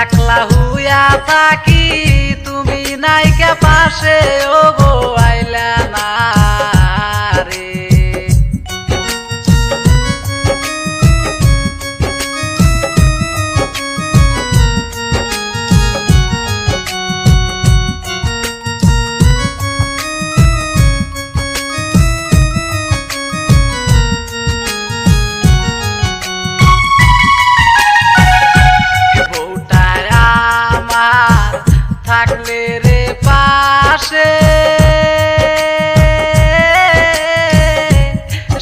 একলা হুয়া থাকি তুমি নাইকা পাশে ও গো আইলা না রে। থাকলে রে পাশে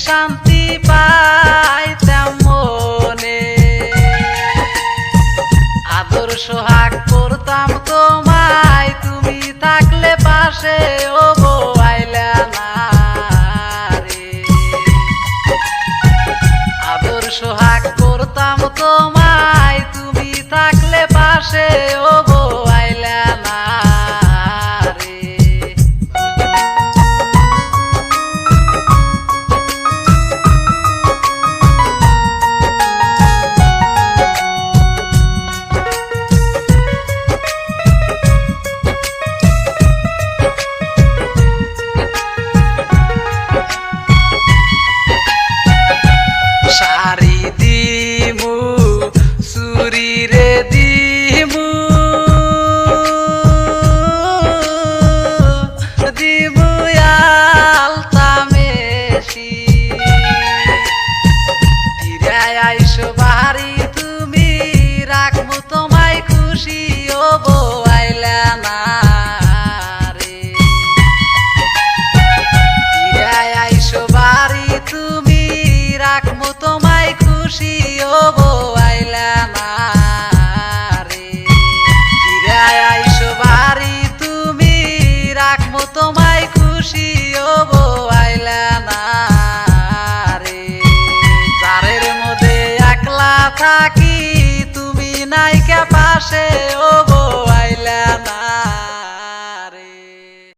শান্তি পাইতাম মনে, আদর সোহাগ করতাম তোমায় তুমি থাকলে পাশে ও গো আইলা না রে। আদর সোহাগ করতাম তোমায় তুমি থাকলে পাশে ও গো আইলা না রে। শাড়ি দিমু চুরি রে দিমু দিমু আলতা মেশি, ফিরায় আইসো বাড়ি তুমি রাখবো তোমায় খুশি ও গো আইলা না রে। ফিরায় আইসো বাড়ি তুমি রাখবো তোমায় খুশি ও গো আইলা না রে। ফিরায় আইসো বাড়ি তুমি রাখবো তোমায় খুশি ও গো আইলা না রে। জারের মধ্যে একলা থাকি তুমি নাইকা পাশে ও